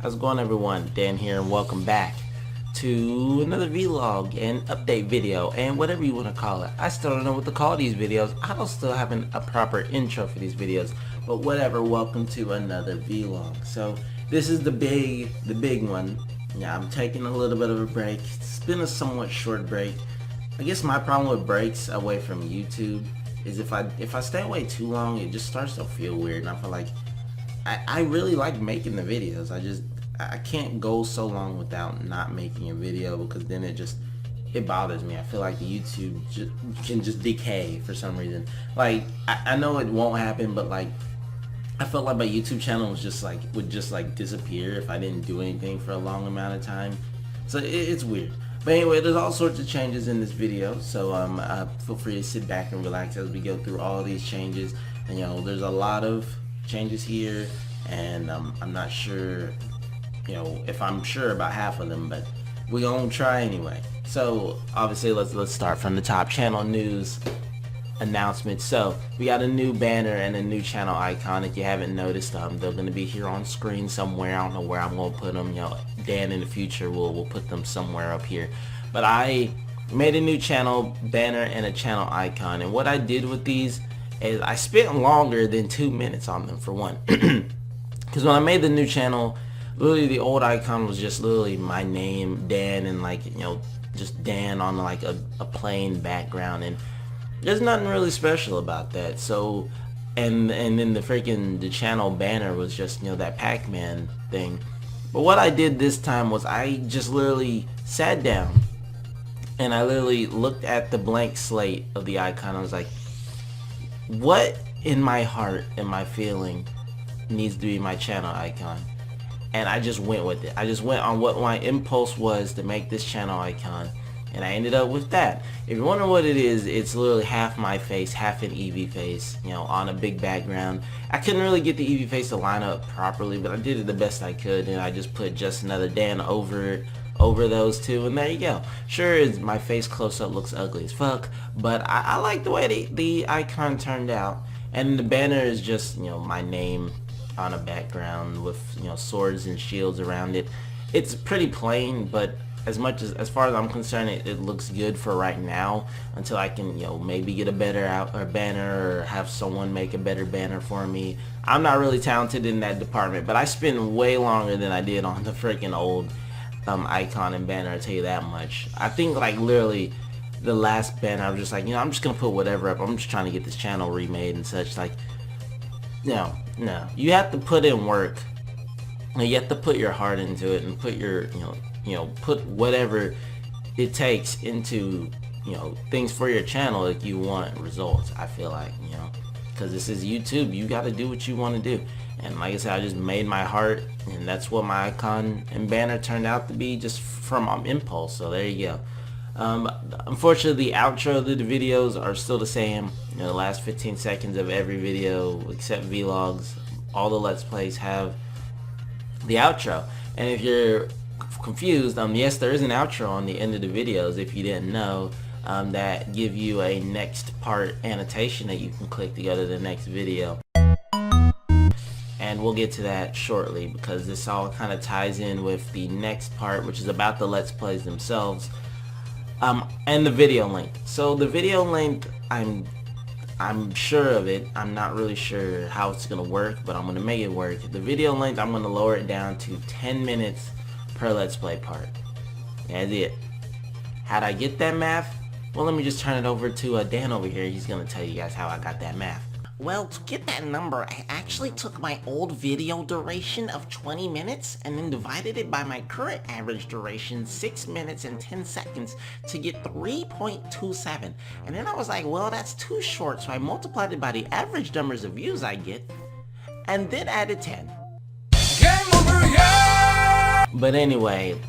How's it going, everyone? Dan here, and welcome back to another vlog and update video and whatever you want to call it. I still don't know what to call these videos. I don't still have a proper intro for these videos, but whatever. Welcome to another vlog. So this is the big one. Yeah, I'm taking a little bit of a break. It's been a somewhat short break. I guess my problem with breaks away from YouTube is if I stay away too long, it just starts to feel weird, and I feel like I really like making the videos. I can't go so long without not making a video, because then it bothers me. I feel like the YouTube can just decay for some reason. Like I know it won't happen, but like I felt like my YouTube channel was would just disappear if I didn't do anything for a long amount of time. So it's weird. But anyway, there's all sorts of changes in this video, so feel free to sit back and relax as we go through all these changes. And there's a lot of changes here, and I'm not sure if I'm sure about half of them, but we're gonna try anyway. So obviously let's start from the top. Channel news announcement. So we got a new banner and a new channel icon. If you haven't noticed, they're gonna be here on screen somewhere. I don't know where I'm gonna put them. Dan in the future we'll put them somewhere up here, but I made a new channel banner and a channel icon, and what I did with these is I spent longer than 2 minutes on them, for one. Because when I made the new channel, literally the old icon was just literally my name, Dan, and just Dan on a plain background, and there's nothing really special about that. So and then the channel banner was just that Pac-Man thing. But what I did this time was I just literally sat down and I literally looked at the blank slate of the icon. I was like, what in my heart am I feeling needs to be my channel icon? And I just went with it. I just went on what my impulse was to make this channel icon, and I ended up with that. If you're wondering what it is, it's literally half my face, half an Eevee face, on a big background. I couldn't really get the Eevee face to line up properly, but I did it the best I could, and I just put Just Another Dan over those two, and there you go. Sure, my face close-up looks ugly as fuck, but I like the way the icon turned out. And the banner is just my name on a background with swords and shields around it. It's pretty plain, but as far as I'm concerned, it looks good for right now, until I can maybe get a better banner, or have someone make a better banner for me. I'm not really talented in that department, but I spent way longer than I did on the freaking old icon and banner, I'll tell you that much. I think literally the last banner I was just like, I'm just gonna put whatever up. I'm just trying to get this channel remade and such. No, you have to put in work. You have to put your heart into it, and put your put whatever it takes into things for your channel if you want results. I feel like because this is YouTube, you got to do what you want to do. And like I said, I just made my heart, and that's what my icon and banner turned out to be, just from impulse. So there you go. Unfortunately, the outro of the videos are still the same. The last 15 seconds of every video, except vlogs, all the Let's Plays have the outro. And if you're confused, yes, there is an outro on the end of the videos, if you didn't know, that give you a next part annotation that you can click to go to the next video. And we'll get to that shortly, because this all kind of ties in with the next part, which is about the Let's Plays themselves, and the video length. So the video length, I'm sure of it. I'm not really sure how it's gonna work, but I'm gonna make it work. The video length, I'm gonna lower it down to 10 minutes per Let's Play part. That's it. How'd I get that math? Well, let me just turn it over to Dan over here. He's gonna tell you guys how I got that math. Well, to get that number, I actually took my old video duration of 20 minutes and then divided it by my current average duration, 6 minutes and 10 seconds, to get 3.27. And then I was like, well, that's too short, so I multiplied it by the average numbers of views I get, and then added 10. Game over, yeah! But anyway,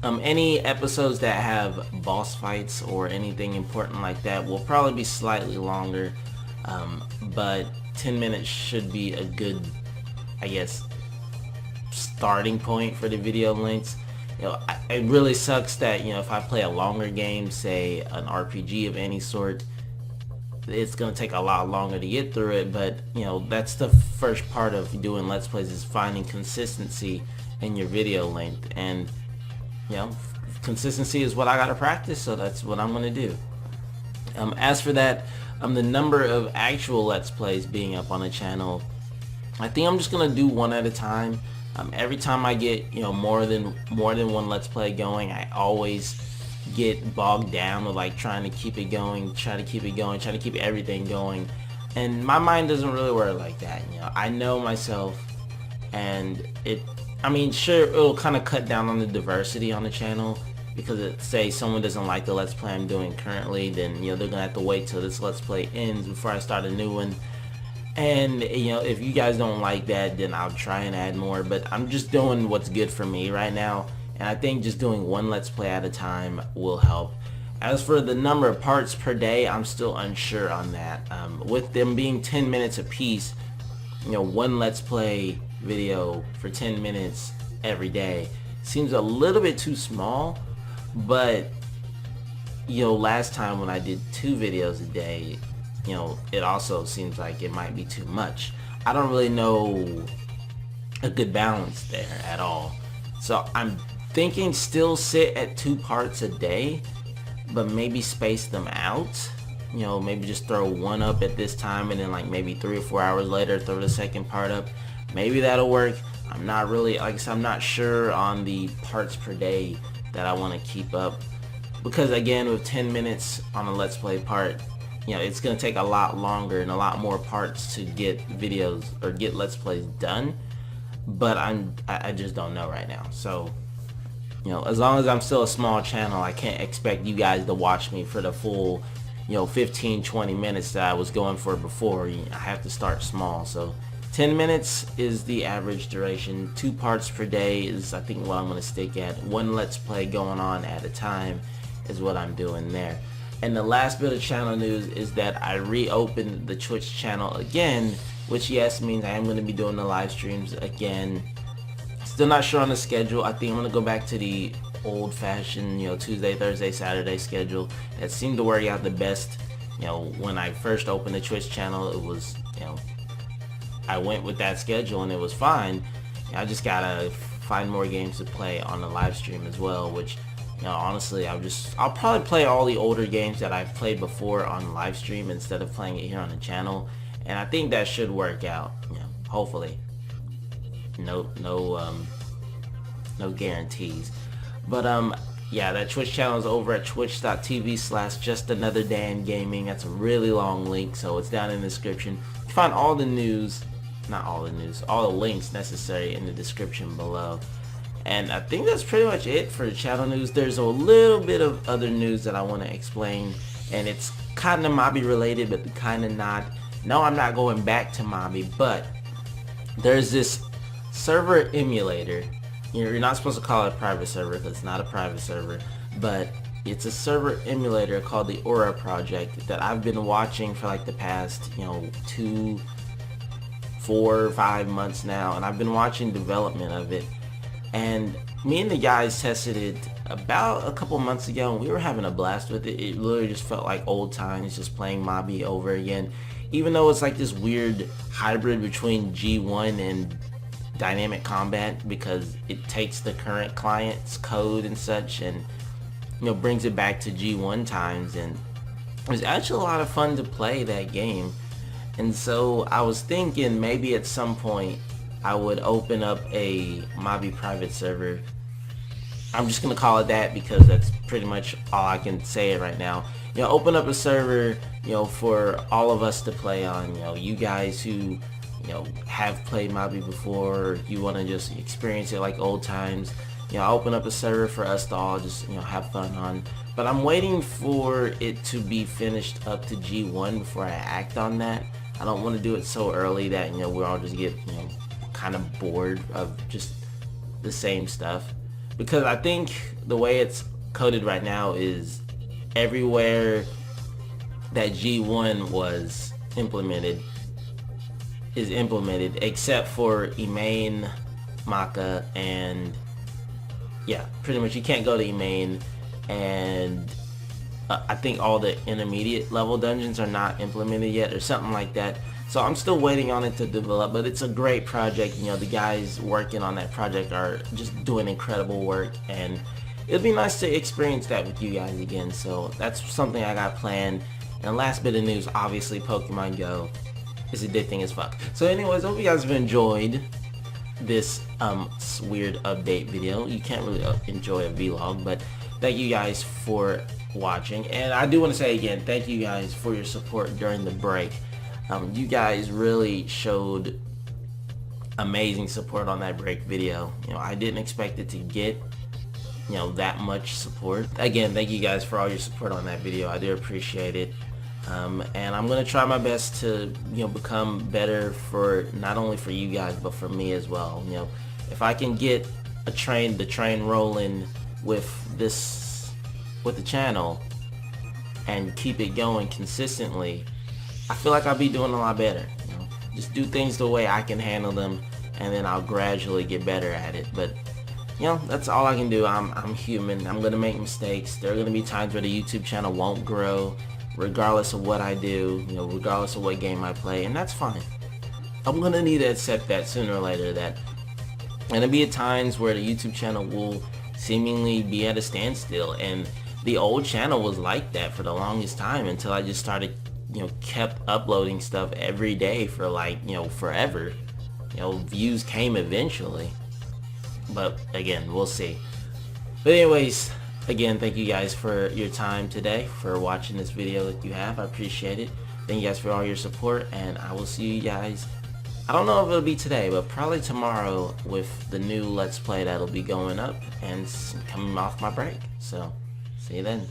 any episodes that have boss fights or anything important like that will probably be slightly longer. But 10 minutes should be a good, I guess, starting point for the video lengths. It really sucks that, if I play a longer game, say an RPG of any sort, it's gonna take a lot longer to get through it, but that's the first part of doing Let's Plays, is finding consistency and your video length. And you know, consistency is what I gotta practice, so that's what I'm gonna do. As for that, the number of actual Let's Plays being up on the channel, I think I'm just gonna do one at a time. Every time I get more than one Let's Play going, I always get bogged down with like trying to keep it going, trying to keep everything going, and my mind doesn't really work like that. I know myself, and sure, it'll kind of cut down on the diversity on the channel, because say someone doesn't like the Let's Play I'm doing currently, then they're gonna have to wait till this Let's Play ends before I start a new one. And if you guys don't like that, then I'll try and add more, but I'm just doing what's good for me right now, and I think just doing one Let's Play at a time will help. As for the number of parts per day, I'm still unsure on that. With them being 10 minutes a piece, one Let's Play video for 10 minutes every day seems a little bit too small, but last time when I did 2 videos a day, it also seems like it might be too much. I don't really know a good balance there at all. So I'm thinking still sit at 2 parts a day, but maybe space them out. Maybe just throw one up at this time, and then like maybe 3 or 4 hours later throw the second part up. Maybe that'll work. I'm not really, like I said, I'm not sure on the parts per day that I want to keep up, because again, with 10 minutes on a Let's Play part, it's gonna take a lot longer and a lot more parts to get videos or get Let's Plays done. But I just don't know right now. So as long as I'm still a small channel, I can't expect you guys to watch me for the full 15-20 minutes that I was going for before. I have to start small. So 10 minutes is the average duration. 2 parts per day is, I think, what I'm gonna stick at. One Let's Play going on at a time is what I'm doing there. And the last bit of channel news is that I reopened the Twitch channel again, which yes means I am going to be doing the live streams again. Still not sure on the schedule. I think I'm going to go back to the old-fashioned Tuesday, Thursday, Saturday schedule that seemed to work out the best. When I first opened the Twitch channel, it was I went with that schedule and it was fine. I just gotta find more games to play on the live stream as well, which honestly, I'll probably play all the older games that I've played before on live stream instead of playing it here on the channel, and I think that should work out. Hopefully. No guarantees, but yeah, that Twitch channel is over at twitch.tv/JustAnotherDan Gaming. That's a really long link, so it's down in the description. You can find all the news, not all the news, all the links necessary in the description below. And I think that's pretty much it for the channel news. There's a little bit of other news that I want to explain, and it's kind of Mobby related, but kind of not. No, I'm not going back to Mobby, but there's this server emulator. You're not supposed to call it a private server because it's not a private server, but it's a server emulator called the Aura Project that I've been watching for like the past 2, 4, 5 months now, and I've been watching development of it. And me and the guys tested it about a couple months ago, and we were having a blast with it. It literally just felt like old times, just playing Mobby over again, even though it's like this weird hybrid between G1 and dynamic combat, because it takes the current client's code and such and brings it back to G1 times. And it was actually a lot of fun to play that game. And so I was thinking maybe at some point I would open up a Mobby private server. I'm just gonna call it that because that's pretty much all I can say right now. Open up a server, for all of us to play on. You guys who, have played Mobby before, or you want to just experience it like old times. Open up a server for us to all just, have fun on. But I'm waiting for it to be finished up to G1 before I act on that. I don't want to do it so early that, we all just get, kind of bored of just the same stuff, because I think the way it's coded right now is everywhere that G1 was implemented is implemented except for Emain, Maka, and yeah, pretty much you can't go to Emain and I think all the intermediate level dungeons are not implemented yet or something like that. So I'm still waiting on it to develop, but it's a great project. You know, the guys working on that project are just doing incredible work, and it'd be nice to experience that with you guys again. So that's something I got planned. And last bit of news, obviously Pokemon Go is addicting as fuck. So anyways, hope you guys have enjoyed this weird update video. You can't really enjoy a vlog, but thank you guys for watching. And I do want to say again, thank you guys for your support during the break. You guys really showed amazing support on that break video. You know, I didn't expect it to get, you know, that much support. Again, thank you guys for all your support on that video. I do appreciate it. And I'm gonna try my best to, you know, become better for not only for you guys but for me as well. You know, if I can get the train rolling with the channel and keep it going consistently, I feel like I'll be doing a lot better. You know, just do things the way I can handle them, and then I'll gradually get better at it. But you know, that's all I can do. I'm human. I'm gonna make mistakes. There are gonna be times where the YouTube channel won't grow, regardless of what I do, you know, regardless of what game I play, and that's fine. I'm gonna need to accept that sooner or later, that gonna be at times where the YouTube channel will seemingly be at a standstill, and the old channel was like that for the longest time until I just started, you know, kept uploading stuff every day for like, you know, forever. You know, views came eventually, but again, we'll see. But anyways, again, thank you guys for your time today, for watching this video that you have. I appreciate it. Thank you guys for all your support, and I will see you guys, I don't know if it'll be today, but probably tomorrow with the new Let's Play that'll be going up and coming off my break. So, see you then.